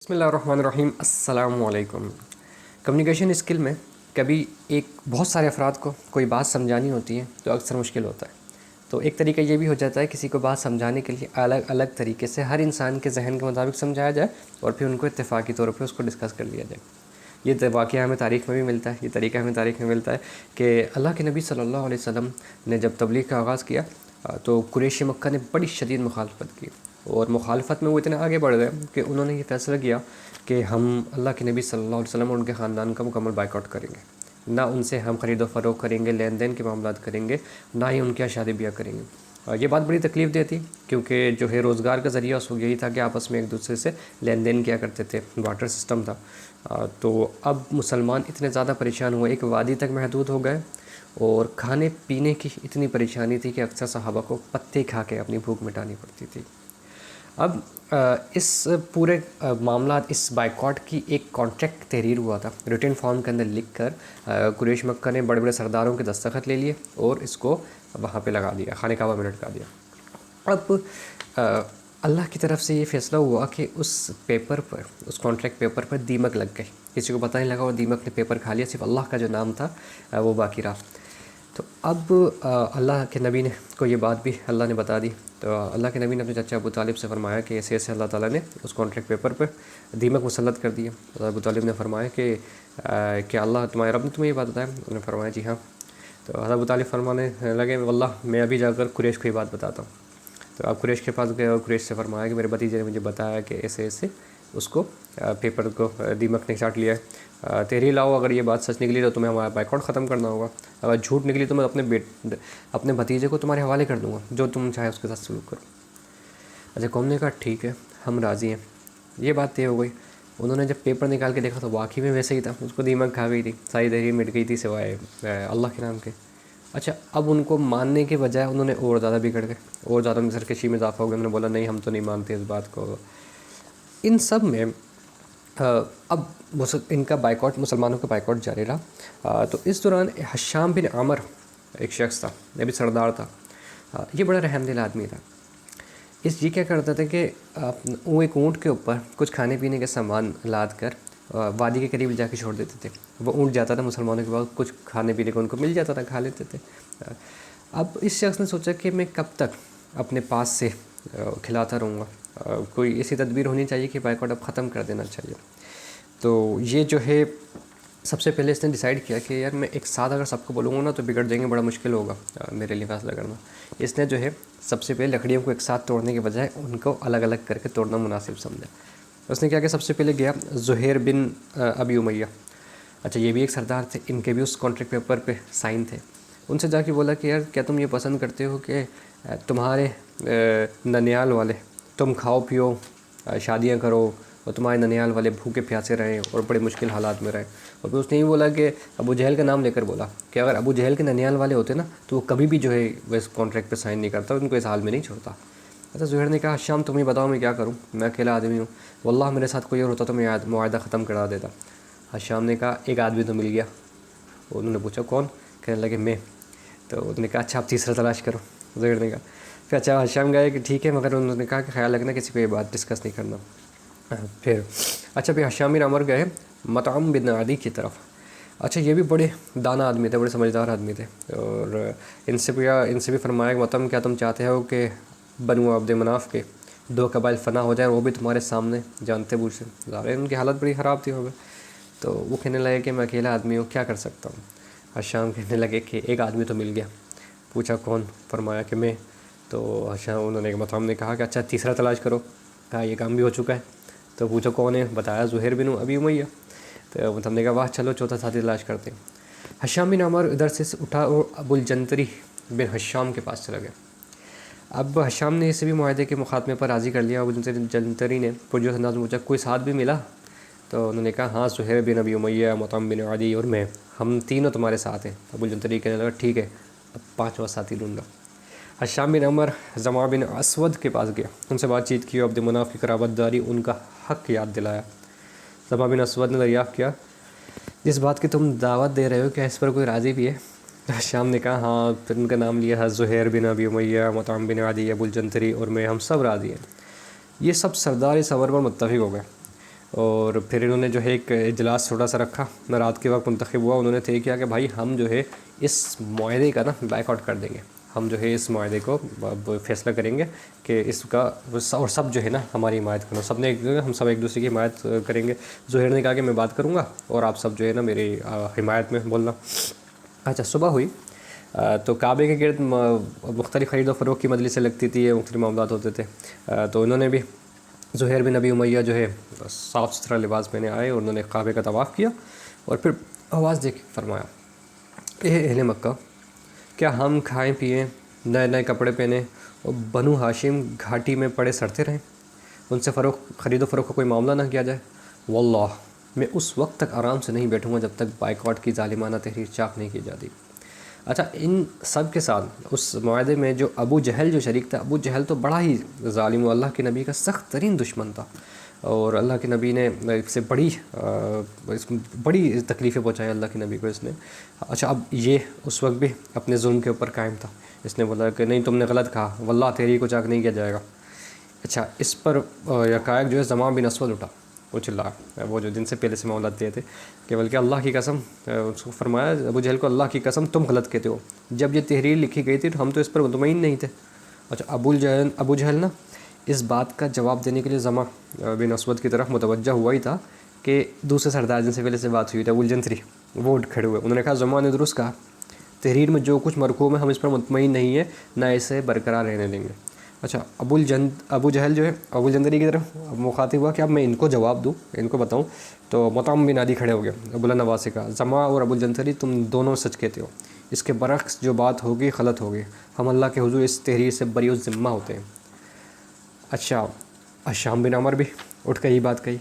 بسم اللہ الرحمن الرحیم. السلام علیکم. کمیونیکیشن اسکل میں کبھی بہت سارے افراد کو کوئی بات سمجھانی ہوتی ہے تو اکثر مشکل ہوتا ہے. تو ایک طریقہ یہ بھی ہو جاتا ہے کسی کو بات سمجھانے کے لیے الگ الگ طریقے سے ہر انسان کے ذہن کے مطابق سمجھایا جائے اور پھر ان کو اتفاقی طور پہ اس کو ڈسکس کر لیا جائے. یہ واقعہ ہمیں تاریخ میں بھی ملتا ہے، یہ طریقہ ہمیں تاریخ میں ملتا ہے کہ اللہ کے نبی صلی اللہ علیہ وسلم نے جب تبلیغ کا آغاز کیا تو قریش مکہ نے بڑی شدید مخالفت کی، اور مخالفت میں وہ اتنے آگے بڑھ گئے کہ انہوں نے یہ فیصلہ کیا کہ ہم اللہ کے نبی صلی اللہ علیہ وسلم اور ان کے خاندان کا مکمل بائیکاٹ کریں گے. نہ ان سے ہم خرید و فروخت کریں گے، لین دین کے معاملات کریں گے، نہ ہی ان کے شادی بیاہ کریں گے. یہ بات بڑی تکلیف دیتی کیونکہ جو ہے روزگار کا ذریعہ اس وقت یہی تھا کہ آپس میں ایک دوسرے سے لین دین کیا کرتے تھے، بارٹر سسٹم تھا. تو اب مسلمان اتنے زیادہ پریشان ہوئے، ایک وادی تک محدود ہو گئے، اور کھانے پینے کی اتنی پریشانی تھی کہ اکثر صحابہ کو پتے کھا کے اپنی بھوک مٹانی پڑتی تھی. اب اس پورے معاملات، اس بائیکاٹ کی ایک کانٹریکٹ تحریر ہوا تھا ریٹن فارم کے اندر لکھ کر. قریش مکہ نے بڑے بڑے سرداروں کے دستخط لے لیے اور اس کو وہاں پہ لگا دیا، خانہ کعبہ میں لٹکا دیا. اب اللہ کی طرف سے یہ فیصلہ ہوا کہ اس پیپر پر، اس کانٹریکٹ پیپر پر دیمک لگ گئی. کسی کو پتہ نہیں لگا، وہ دیمک نے پیپر کھا لیا، صرف اللہ کا جو نام تھا وہ باقی رہا. تو اب اللہ کے نبی نے کو یہ بات بھی اللہ نے بتا دی. تو اللہ کے نبی نے اپنے چچا ابو طالب سے فرمایا کہ ایسے ایسے اللہ تعالیٰ نے اس کانٹریکٹ پیپر پہ دیمک مسلط کر دیا. ابو طالب نے فرمایا کہ کیا اللہ تمہارے رب نے تمہیں یہ بات بتایا؟ انہوں نے فرمایا جی ہاں. تو ابو طالب فرمانے لگے واللہ میں ابھی جا کر قریش کو یہ بات بتاتا ہوں. تو آپ قریش کے پاس گئے اور قریش سے فرمایا کہ میرے بھتیجے نے مجھے بتایا کہ ایسے ایسے اس کو پیپر کو دیمک نے چاٹ لیا ہے. تحریر لاؤ، اگر یہ بات سچ نکلی تو تمہیں ہمارا بائیکاٹ ختم کرنا ہوگا، اگر جھوٹ نکلی تو میں اپنے بھتیجے کو تمہارے حوالے کر دوں گا، جو تم چاہے اس کے ساتھ سلوک کرو. اچھا، قوم نے کہا ٹھیک ہے، ہم راضی ہیں. یہ بات طے ہو گئی. انہوں نے جب پیپر نکال کے دیکھا تو واقعی میں ویسے ہی تھا، اس کو دیمک کھا گئی تھی، ساری تحریر مٹ گئی تھی سوائے اللہ کے نام کے. اچھا، اب ان کو ماننے کے بجائے انہوں نے اور زیادہ بگڑ گئے، اور زیادہ ان کی سرکشی میں اضافہ ہو گیا. انہوں نے بولا نہیں، ہم تو نہیں مانتے اس بات کو. ان سب میں اب ان کا بائیکاٹ، مسلمانوں کا بائیکاٹ جاری رہا. تو اس دوران حشام بن عامر ایک شخص تھا، یہ بھی سردار تھا. یہ بڑا رحم دل آدمی تھا. یہ کیا کرتا تھا کہ وہ ایک اونٹ کے اوپر کچھ کھانے پینے کے سامان لاد کر وادی کے قریب جا کے چھوڑ دیتے تھے. وہ اونٹ جاتا تھا، مسلمانوں کے بعد کچھ کھانے پینے کو ان کو مل جاتا تھا، کھا لیتے تھے. اب اس شخص نے سوچا کہ میں کب تک اپنے پاس سے کھلاتا رہوں گا، کوئی ایسی تدبیر ہونی چاہیے کہ بائیکاٹ اب ختم کر دینا چاہیے. تو یہ جو ہے سب سے پہلے اس نے ڈیسائیڈ کیا کہ یار میں ایک ساتھ اگر سب کو بولوں گا نا تو بگڑ جائیں گے، بڑا مشکل ہوگا میرے لیے فیصلہ کرنا. اس نے جو ہے سب سے پہلے لکڑیوں کو ایک ساتھ توڑنے کے بجائے ان کو الگ الگ کر کے توڑنا مناسب سمجھا. اس نے کیا کہ سب سے پہلے گیا زہیر بن ابی امیہ. اچھا، یہ بھی ایک سردار تھے، ان کے بھی اس کانٹریکٹ پیپر پہ سائن تھے. ان سے جا کے بولا کہ یار کیا تم یہ پسند کرتے ہو کہ تمہارے ننیال والے، تم کھاؤ پیو شادیاں کرو اور تمہارے ننیال والے بھوکے پیاسے رہیں اور بڑے مشکل حالات میں رہیں؟ اور پھر اس نے یہ بولا کہ ابو جہل کا نام لے کر بولا کہ اگر ابو جہل کے ننیال والے ہوتے نا تو وہ کبھی بھی جو ہے وہ اس کانٹریکٹ پہ سائن نہیں کرتا، ان کو اس حال میں نہیں چھوڑتا. اچھا، زہیر نے کہا شام تمہیں بتاؤ میں کیا کروں، میں اکیلا آدمی ہوں، واللہ میرے ساتھ کوئی اور ہوتا تو میں معاہدہ ختم کرا دیتا. شام نے کہا ایک آدمی تو مل گیا. انہوں نے پوچھا کون؟ کہنے لگے میں. تو انہوں نے کہا اچھا آپ تیسرا تلاش کرو. زہیر نے کہا. پھر اچھا شام گئے کہ ٹھیک ہے، مگر انہوں نے کہا کہ خیال رکھنا کسی کو یہ بات ڈسکس نہیں کرنا. پھر حشام بن عمر گئے مطعم بن عدی کی طرف. اچھا، یہ بھی بڑے دانا آدمی تھے، بڑے سمجھدار آدمی تھے، اور ان سے بھی فرمایا کہ مطعم کیا تم چاہتے ہو کہ بنو عبد مناف کے 2 قبائل فنا ہو جائیں، وہ بھی تمہارے سامنے جانتے بوجھتے؟ ظاہر ان کی حالت بڑی خراب تھی. ہوگا تو وہ کہنے لگے کہ میں اکیلا آدمی ہوں، کیا کر سکتا ہوں؟ حشام کہنے لگے کہ ایک آدمی تو مل گیا. پوچھا کون؟ فرمایا کہ میں. تو مطعم نے کہا کہ اچھا تیسرا تلاش کرو. کہا یہ کام بھی ہو چکا ہے. تو پوچھا کون ہے؟ بتایا زہیر بن ابی امیہ. تو مطعم نے کہا واہ چلو چوتھا ساتھی تلاش کرتے ہیں. حشام بن عمر ادھر سے اٹھا اور ابو الجنتری بن حشام کے پاس چلا گیا. اب حشام نے اسے بھی معاہدے کے مخاتمے پر راضی کر لیا. ابو الجنتری نے پرجوش انداز میں پوچھا کوئی ساتھ بھی ملا؟ تو انہوں نے کہا ہاں، زہیر بن ابی امیہ، مطعم بن عدی اور میں، ہم تینوں تمہارے ساتھ ہیں. ابو الجنتری کہنے لگا ٹھیک ہے، اب 5واں ساتھی ڈھونڈا. حشام بن عمر زمع بن اسود کے پاس گیا، ان سے بات چیت کی، عبد مناف کی قرابت داری، ان کا حق یاد دلایا. زمع بن اسود نے دریافت کیا جس بات کی تم دعوت دے رہے ہو کیا اس پر کوئی راضی بھی ہے؟ حشام نے کہا ہاں. پھر ان کا نام لیا ہے، زہیر بن ابی امیہ، مطعم بن عدی، ابو الجنتری اور میں، ہم سب راضی ہیں. یہ سب سردار اس امر پر متفق ہو گئے. اور پھر انہوں نے جو ہے ایک اجلاس چھوٹا سا رکھا، میں رات کے وقت منتخب ہوا، انہوں نے طے کیا کہ بھائی ہم جو ہے اس معاہدے کا نا بائیک آؤٹ کر دیں گے، ہم جو ہے اس معاہدے کو فیصلہ کریں گے کہ اس کا، اور سب جو ہے نا ہماری حمایت کرو، سب نے ہم سب ایک دوسرے کی حمایت کریں گے۔ زہیر نے کہا کہ میں بات کروں گا اور آپ سب جو ہے نا میری حمایت میں بولنا۔ اچھا صبح ہوئی تو کعبے کے گرد مختلف خرید و فروخت کی مجلسیں لگتی تھی، مختلف معاملات ہوتے تھے، تو انہوں نے بھی، زہیر بن ابی امیہ جو ہے صاف ستھرا لباس پہنے آئے اور انہوں نے کعبے کا طواف کیا، اور پھر آواز دے کے فرمایا، اے اہل مکہ، کیا ہم کھائیں پئیں، نئے نئے کپڑے پہنیں اور بنو ہاشم گھاٹی میں پڑے سڑتے رہیں، ان سے خرید و فروخت کا کوئی معاملہ نہ کیا جائے؟ واللہ میں اس وقت تک آرام سے نہیں بیٹھوں گا جب تک بائیکاٹ کی ظالمانہ تحریر چاک نہیں کی جاتی۔ اچھا ان سب کے ساتھ اس معاہدے میں جو ابو جہل جو شریک تھا، ابو جہل تو بڑا ہی ظالم و اللہ کے نبی کا سخت ترین دشمن تھا، اور اللہ کے نبی نے اس سے بڑی تکلیفیں پہنچائی اللہ کے نبی کو اس نے۔ اچھا اب یہ اس وقت بھی اپنے ظلم کے اوپر قائم تھا، اس نے بولا کہ نہیں تم نے غلط کہا، واللہ تحریر کو چاک نہیں کیا جائے گا۔ اچھا اس پر یکایک جو ہے زمام بن اسود اٹھا، وہ چلا، وہ جو جن سے پہلے سے معاملات دیے تھے، کہ بلکہ اللہ کی قسم، اس کو فرمایا ابو جہل کو، اللہ کی قسم تم غلط کہتے ہو، جب یہ تحریر لکھی گئی تھی تو ہم تو اس پر مطمئن نہیں تھے۔ اچھا ابو جہل نا اس بات کا جواب دینے کے لیے زما بن اسود کی طرف متوجہ ہوا ہی تھا کہ دوسرے سردار جن سے پہلے سے بات ہوئی تھی، ابو الجنتری، وہ اٹھ کھڑے ہوئے، انہوں نے کہا زما نے درست کہا، تحریر میں جو کچھ مرقوم ہے ہم اس پر مطمئن نہیں ہیں، نہ اسے برقرار رہنے دیں گے۔ اچھا ابو جہل جو ہے ابو الجندری کی طرف مخاطب ہوا کہ اب میں ان کو جواب دوں، ان کو بتاؤں، تو مطعم بن عدی کھڑے ہو گئے، بلند آواز سے کہا، زما اور ابو الجندری تم دونوں سچ کہتے ہو، اس کے برعکس جو بات ہوگی غلط ہوگی، ہم اللہ کے حضور اس تحریر سے بری الذمہ ہوتے ہیں۔ اچھا شام بن عمر بھی اٹھ کر یہ بات کہی،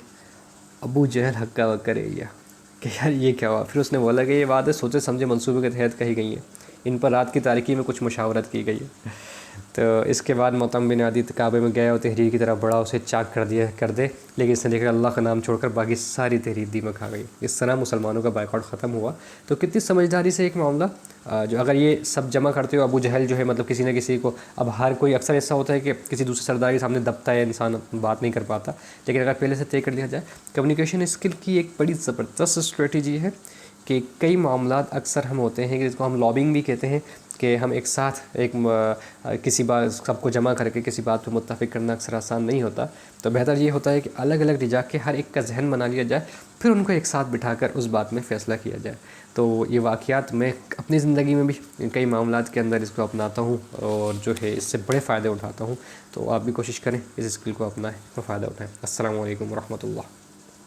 ابو جہل ہکا بکا رہ گیا کہ یار یہ کیا ہوا، پھر اس نے بولا کہ یہ بات ہے سوچے سمجھے منصوبے کے تحت کہی گئی ہے، ان پر رات کی تاریکی میں کچھ مشاورت کی گئی ہے۔ تو اس کے بعد مطعم بن عدی کعبے میں گیا اور تحریر کی طرف بڑھا، اسے چاک کر دے، لیکن اس نے دیکھا اللہ کا نام چھوڑ کر باقی ساری تحریر دیمک کھا گئی۔ اس طرح مسلمانوں کا بائیکاٹ ختم ہوا۔ تو کتنی سمجھداری سے ایک معاملہ، جو اگر یہ سب جمع کرتے ہو، ابو جہل جو ہے مطلب کسی نہ کسی کو، اب ہر کوئی اکثر ایسا ہوتا ہے کہ کسی دوسرے سردار کے سامنے دبتا ہے انسان، بات نہیں کر پاتا، لیکن اگر پہلے سے طے کر لیا جائے، کمیونیکیشن اسکل کی ایک بڑی زبردست اسٹریٹجی ہے کہ کئی معاملات اکثر ہم ہوتے ہیں کہ جس کو ہم لابنگ بھی کہتے ہیں، کہ ہم ایک ساتھ کسی بات سب کو جمع کر کے کسی بات پہ متفق کرنا اکثر آسان نہیں ہوتا، تو بہتر یہ ہوتا ہے کہ الگ الگ رجا کے ہر ایک کا ذہن بنا لیا جائے، پھر ان کو ایک ساتھ بٹھا کر اس بات میں فیصلہ کیا جائے۔ تو یہ واقعات میں اپنی زندگی میں بھی کئی معاملات کے اندر اس کو اپناتا ہوں، اور جو ہے اس سے بڑے فائدے اٹھاتا ہوں، تو آپ بھی کوشش کریں اس اسکل کو اپنائیں، تو فائدہ اٹھائیں۔ السلام علیکم ورحمۃ اللہ۔